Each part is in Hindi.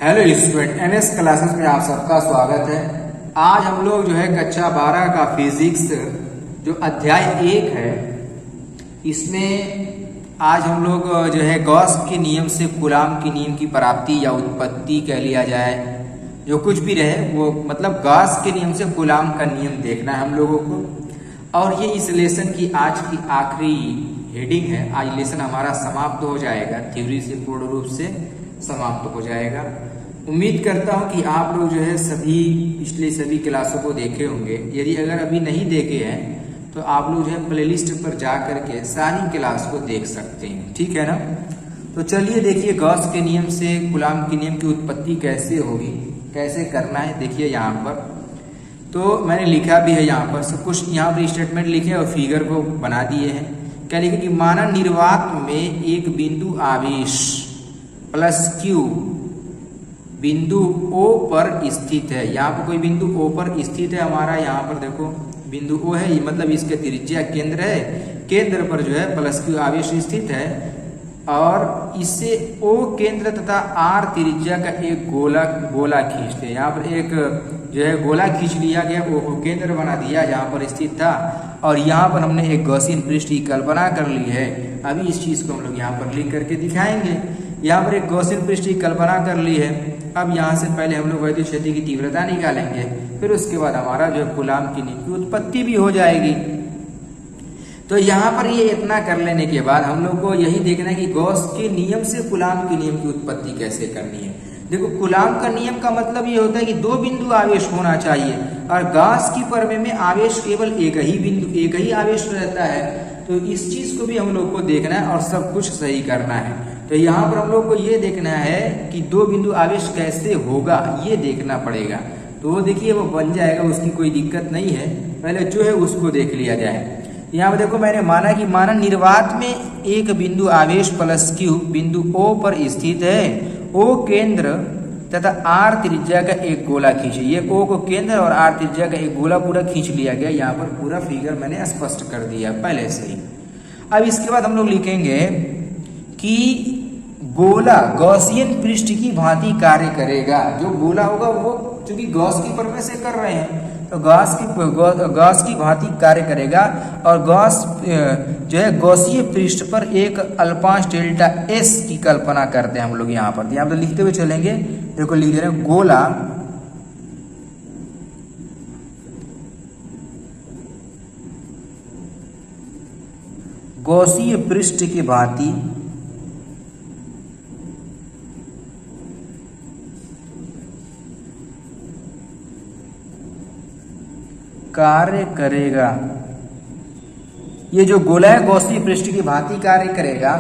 हेलो स्टूडेंट, एनएस क्लासेस में आप सबका स्वागत है। आज हम लोग जो है कक्षा 12 का फिजिक्स जो अध्याय 1 है, इसमें आज हम लोग जो है गॉस के नियम से कूलाम के नियम की प्राप्ति या उत्पत्ति कह लिया जाए, जो कुछ भी रहे वो मतलब गॉस के नियम से कूलाम का नियम देखना है हम लोगों को। और ये इस लेसन की आज की आखिरी हेडिंग है। आज लेसन हमारा समाप्त हो जाएगा, थ्योरी से पूर्ण रूप से समाप्त हो जाएगा। उम्मीद करता हूं कि आप लोग जो है पिछले सभी क्लासों को देखे होंगे। यदि अगर अभी नहीं देखे हैं तो आप लोग जो है प्लेलिस्ट पर जा करके सारी क्लास को देख सकते हैं, ठीक है ना। तो चलिए देखिए गॉस के नियम से कूलाम के नियम की उत्पत्ति कैसे होगी, कैसे करना है। देखिए यहाँ पर तो मैंने लिखा भी है, यहाँ पर सब कुछ यहाँ पर स्टेटमेंट लिखे और फिगर को बना दिए हैं। क्या लिखे कि माना निर्वात में एक बिंदु आवेश प्लस क्यू बिंदु O पर स्थित है। यहाँ पर कोई बिंदु O पर स्थित है हमारा, यहाँ पर देखो बिंदु O है, ये मतलब इसके त्रिज्या केंद्र है। केंद्र पर जो है प्लस क्यू आवेश स्थित है और इससे O केंद्र तथा R त्रिज्या का एक गोला खींचते हैं। यहाँ पर एक जो है गोला खींच लिया गया, O को केंद्र बना दिया जहाँ पर स्थित था, और यहाँ पर हमने एक गॉसियन पृष्ठ की कल्पना कर ली है। अभी इस चीज को हम लोग यहाँ पर लिख करके दिखाएंगे। यहाँ पर एक गॉसियन पृष्ठ की कल्पना कर ली है। अब यहाँ से पहले हम लोग वैद्युत क्षेत्र की तीव्रता निकालेंगे, फिर उसके बाद हमारा जो है कूलाम के नियम की उत्पत्ति भी हो जाएगी। तो यहाँ पर ये इतना कर लेने के बाद हम लोग को यही देखना है कि गॉस के नियम से कूलाम के नियम की उत्पत्ति कैसे करनी है। देखो कूलाम का नियम का मतलब ये होता है कि दो बिंदु आवेश होना चाहिए, और गॉस की प्रमेय में आवेश केवल एक ही आवेश रहता है। तो इस चीज को भी हम लोग को देखना है और सब कुछ सही करना है। तो यहाँ पर हम लोग को ये देखना है कि दो बिंदु आवेश कैसे होगा, ये देखना पड़ेगा। तो देखिए वो बन जाएगा, उसकी कोई दिक्कत नहीं है। पहले जो है उसको देख लिया जाए। यहाँ पर देखो मैंने माना निर्वात में एक बिंदु आवेश प्लस क्यू बिंदु O पर स्थित है। O केंद्र तथा R त्रिज्या का एक गोला खींचे। ये O को केंद्र और R त्रिज्या का एक गोला पूरा खींच लिया गया। यहाँ पर पूरा फिगर मैंने स्पष्ट कर दिया पहले से ही। अब इसके बाद हम लोग लिखेंगे कि गोला गॉसियन पृष्ठ की भांति कार्य करेगा। जो गोला होगा वो चूंकि गॉस की प्रमेय से कर रहे हैं तो गॉस की भांति कार्य करेगा, और गॉस जो है गॉसीय पृष्ठ पर एक अल्पांश डेल्टा S की कल्पना करते हैं हम लोग यहाँ पर। यहाँ पर लिखते हुए चलेंगे, देखो लिख दे रहे हैं गोला गॉसीय पृष्ठ की भांति कार्य करेगा। ये जो गोला है गॉसीय पृष्ठ की भांति कार्य करेगा,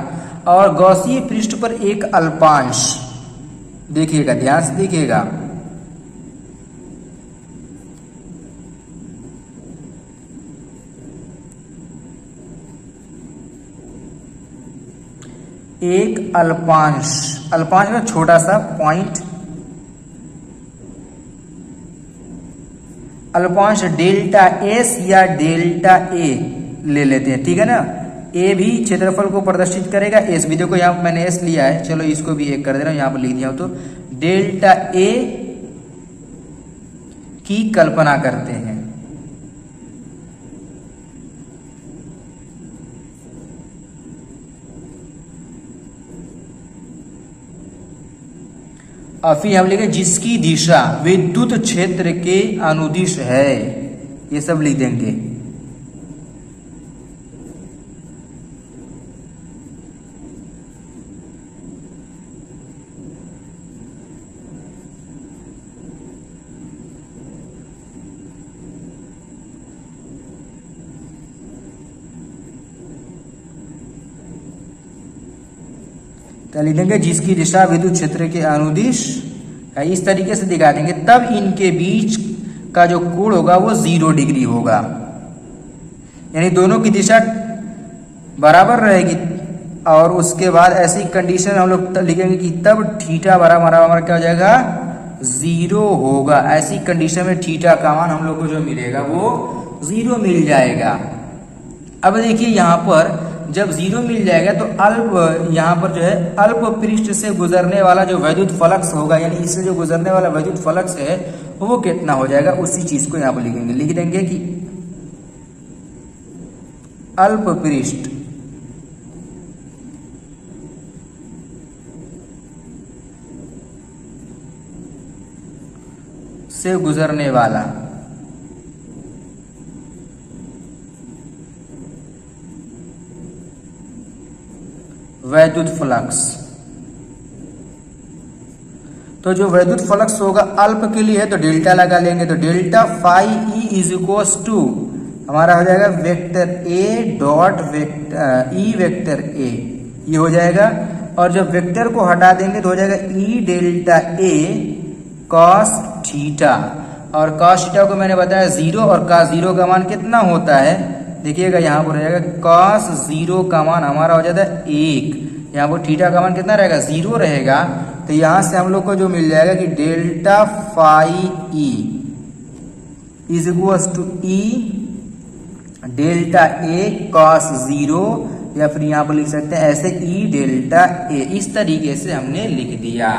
और गॉसीय पृष्ठ पर एक अल्पांश, देखिएगा ध्यान से देखिएगा, एक अल्पांश में छोटा सा पॉइंट, अल्पांश डेल्टा S या डेल्टा A ले लेते हैं, ठीक है ना। A भी क्षेत्रफल को प्रदर्शित करेगा, S भी देखो यहाँ मैंने S लिया है, चलो इसको भी एक कर दे रहा हूँ, यहाँ पर लिख दिया हूं। तो डेल्टा A की कल्पना करते हैं। और फिर हम लिखें जिसकी दिशा विद्युत क्षेत्र के अनुदिश है, ये सब लिख देंगे। तो लिख देंगे जिसकी दिशा विद्युत क्षेत्र के अनुदिश है, इस तरीके से दिखा देंगे। तब इनके बीच का जो कोण होगा वो 0 डिग्री होगा, यानी दोनों की दिशा बराबर रहेगी। और उसके बाद ऐसी कंडीशन हम लोग लिखेंगे कि तब थीटा बराबर हमारा क्या हो जाएगा, 0 होगा। ऐसी कंडीशन में थीटा का मान हम लोग को जो मिलेगा वो 0 मिल जाएगा। अब देखिए यहाँ पर जब 0 मिल जाएगा तो अल्प यहाँ पर जो है अल्प पृष्ठ से गुजरने वाला जो वैद्युत फ्लक्स होगा, यानी इससे जो गुजरने वाला वैद्युत फ्लक्स है वो कितना हो जाएगा, उसी चीज को यहाँ पर लिखेंगे। लिख देंगे कि अल्प पृष्ठ से गुजरने वाला वैद्युत फ्लक्स, तो जो वैद्युत फ्लक्स होगा अल्प के लिए है तो डेल्टा लगा लेंगे। तो delta phi E is equals to हमारा हो जाएगा vector A dot vector E vector A, ये हो जाएगा। और जब वेक्टर को हटा देंगे तो हो जाएगा ई डेल्टा ए कॉस थीटा, और कॉस थीटा को मैंने बताया 0 और कॉस 0 का मान कितना होता है, देखिएगा यहाँ पर हो जाएगा कॉस 0 का मान हमारा हो जाता है 1, यहाँ पर थीटा का मान कितना रहेगा 0 रहेगा। तो यहाँ से हम लोग को जो मिल जाएगा कि delta phi E is equals to E delta A cos 0, या फिर यहाँ पर लिख सकते हैं ऐसे ई डेल्टा ए। इस तरीके से हमने लिख दिया।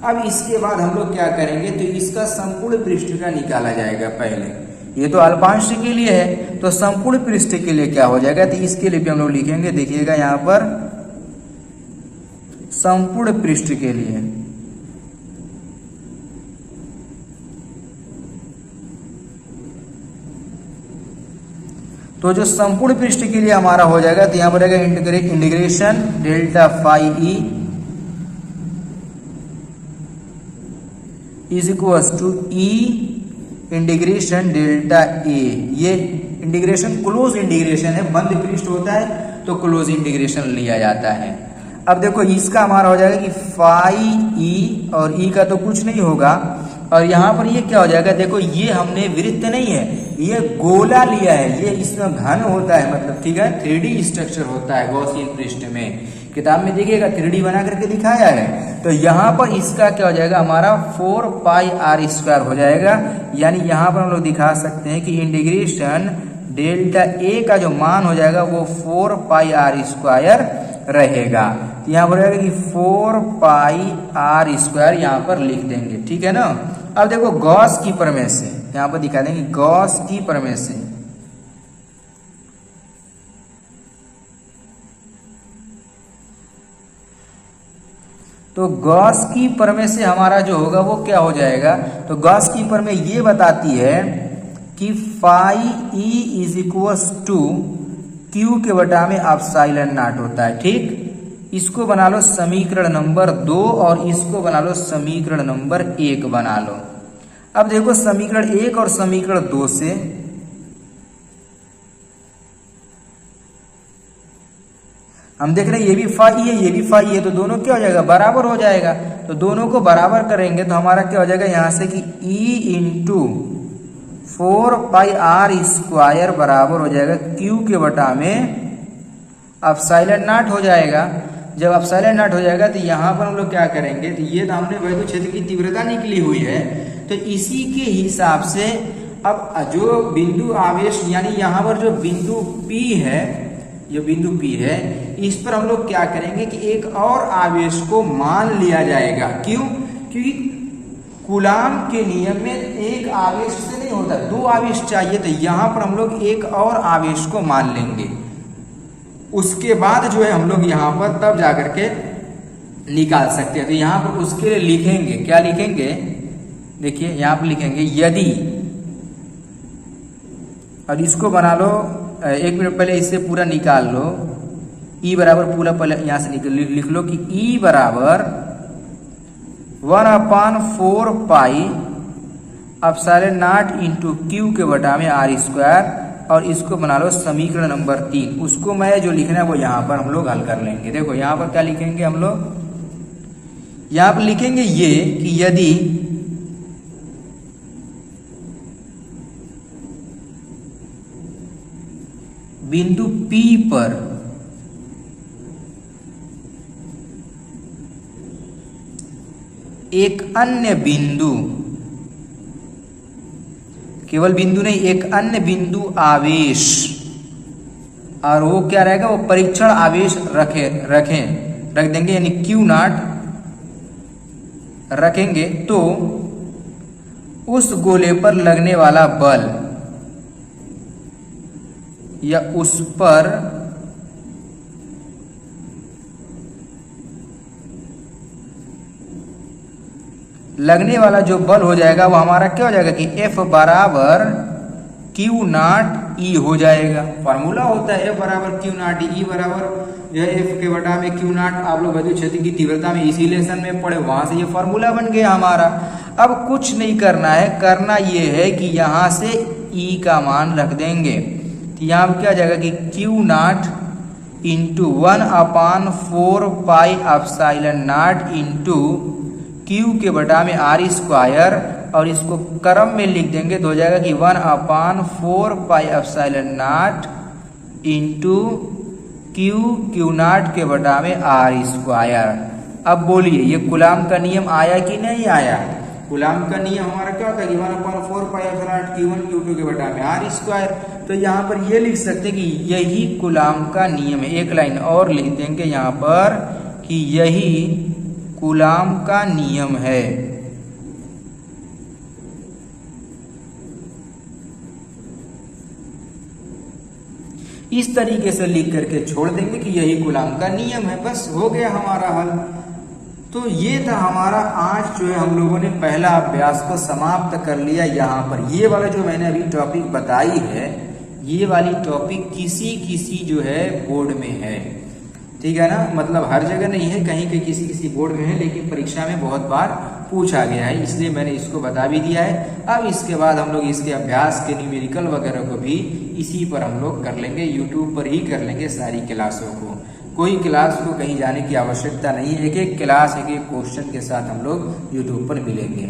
अब इसके बाद हम लोग क्या करेंगे, तो इसका संपूर्ण पृष्ठ का निकाला जाएगा। पहले ये तो अल्पांश के लिए है, तो संपूर्ण पृष्ठ के लिए क्या हो जाएगा, तो इसके लिए भी हम लोग लिखेंगे, देखिएगा यहाँ पर संपूर्ण पृष्ठ के लिए तो जो संपूर्ण पृष्ठ के लिए हमारा हो जाएगा, तो यहां पर रहेगा integration delta phi E is equals to E integration delta A. ये इंटीग्रेशन क्लोज इंटीग्रेशन है, बंद पृष्ठ होता है तो क्लोज इंटीग्रेशन लिया जाता है। अब देखो इसका हमारा हो जाएगा कि फाई ई, और ई का तो कुछ नहीं होगा, और यहाँ पर ये क्या हो जाएगा, देखो ये हमने वृत्त नहीं है, ये गोला लिया है, ये इसमें घन होता है, मतलब ठीक है 3D स्ट्रक्चर होता है गॉसियन पृष्ठ में। किताब में देखिएगा 3D बना करके दिखाया है। तो यहाँ पर इसका क्या हो जाएगा, हमारा 4 पाई आर स्क्वायर हो जाएगा। यानी यहाँ पर हम लोग दिखा सकते हैं कि इंटीग्रेशन डेल्टा ए का जो मान हो जाएगा वो 4 पाई आर स्क्वायर रहेगा। तो यहाँ पर रहेगा कि 4 पाई आर स्क्वायर यहाँ पर लिख देंगे, ठीक है ना। अब देखो गॉस की प्रमेय से यहाँ पर दिखा देंगे, गॉस की प्रमेय से तो गॉस की प्रमेय से हमारा जो होगा वो क्या हो जाएगा, तो गॉस की प्रमेय ये बताती है कि phi E is equals to Q के बटा में एप्सिलॉन नॉट होता है, ठीक। इसको बना लो समीकरण नंबर 2 और इसको बना लो समीकरण नंबर 1 बना लो। अब देखो समीकरण 1 और समीकरण 2 से हम देख रहे हैं ये भी फाई है ये भी फाई है, तो दोनों क्या हो जाएगा, बराबर हो जाएगा। तो दोनों को बराबर करेंगे तो हमारा क्या हो जाएगा यहां से कि E into 4 pi R square बराबर हो जाएगा क्यू के बटा में एप्सिलॉन नॉट हो जाएगा। जब एप्सिलॉन नॉट हो जाएगा तो यहाँ पर हम लोग क्या करेंगे, तो ये तो हमने वैद्युत क्षेत्र की तीव्रता निकली हुई है, तो इसी के हिसाब से अब जो बिंदु आवेश यानी यहाँ पर जो बिंदु P है, जो बिंदु P है, इस पर हम लोग क्या करेंगे कि एक और आवेश को मान लिया जाएगा। क्यों, क्योंकि कूलाम के नियम में एक आवेश से नहीं होता, 2 आवेश चाहिए, तो यहाँ पर हम लोग एक और आवेश को मान लेंगे। उसके बाद जो है हम लोग यहाँ पर तब जाकर के निकाल सकते हैं। तो यहाँ पर उसके लिए लिखेंगे, क्या लिखेंगे, देखिए यहाँ पर लिखेंगे यदि, और इसको बना लो 1 मिनट पहले इससे पूरा निकाल लो। E बराबर पूरा पहले यहाँ से लिख लो कि E बराबर 1/4 pi epsilon not into Q के बटा में आर स्क्वायर, और इसको बना लो समीकरण नंबर 3। उसको मैं जो लिखना है वो यहाँ पर हम लोग हल कर लेंगे। देखो यहाँ पर क्या लिखेंगे हम लोग, यहाँ पर लिखेंगे ये कि यदि बिंदु P पर एक अन्य बिंदु, केवल बिंदु नहीं, एक अन्य बिंदु आवेश और वो क्या रहेगा, वो परीक्षण आवेश रख देंगे, यानी Q0 रखेंगे तो उस गोले पर लगने वाला बल या उस पर लगने वाला जो बल हो जाएगा वो हमारा क्या हो जाएगा कि F बराबर Q0 E हो जाएगा। फॉर्मूला होता है F बराबर Q0 E बराबर यह F के बटा में Q0। आप लोग विद्युत क्षेत्र की तीव्रता में इसी लेसन में पढ़े, वहां से ये फॉर्मूला बन गया हमारा। अब कुछ नहीं करना है, करना ये है कि यहाँ से E का मान रख देंगे, तो यहाँ क्या जाएगा कि Q0 into 1/4 pi epsilon not into Q के बटा में R स्क्वायर, और इसको क्रम में लिख देंगे तो हो जाएगा कि 1/4 pi epsilon not into Q0 के बटा में R स्क्वायर। अब बोलिए ये कूलाम का नियम आया कि नहीं आया? कूलाम का नियम हमारा क्या होता है कि 1/4 pi epsilon not Q1 Q2 के बटा में R स्क्वायर। तो यहाँ पर ये लिख सकते हैं कि यही कूलाम का नियम है। एक लाइन और लिख देंगे यहाँ पर कि यही कूलाम का नियम है। इस तरीके से लिख करके छोड़ देंगे कि यही कूलाम का नियम है, बस हो गया हमारा हल। तो ये था हमारा आज जो है हम लोगों ने पहला अभ्यास को समाप्त कर लिया। यहाँ पर ये वाला जो मैंने अभी टॉपिक बताई है, ये वाली टॉपिक किसी जो है बोर्ड में है, ठीक है ना, मतलब हर जगह नहीं है, कहीं के किसी बोर्ड में है, लेकिन परीक्षा में बहुत बार पूछा गया है, इसलिए मैंने इसको बता भी दिया है। अब इसके बाद हम लोग इसके अभ्यास के न्यूमेरिकल वगैरह को भी इसी पर हम लोग कर लेंगे, यूट्यूब पर ही कर लेंगे सारी क्लासों को। कोई क्लास को कहीं जाने की आवश्यकता नहीं है, एक एक क्लास एक एक क्वेश्चन के साथ हम लोग यूट्यूब पर मिलेंगे।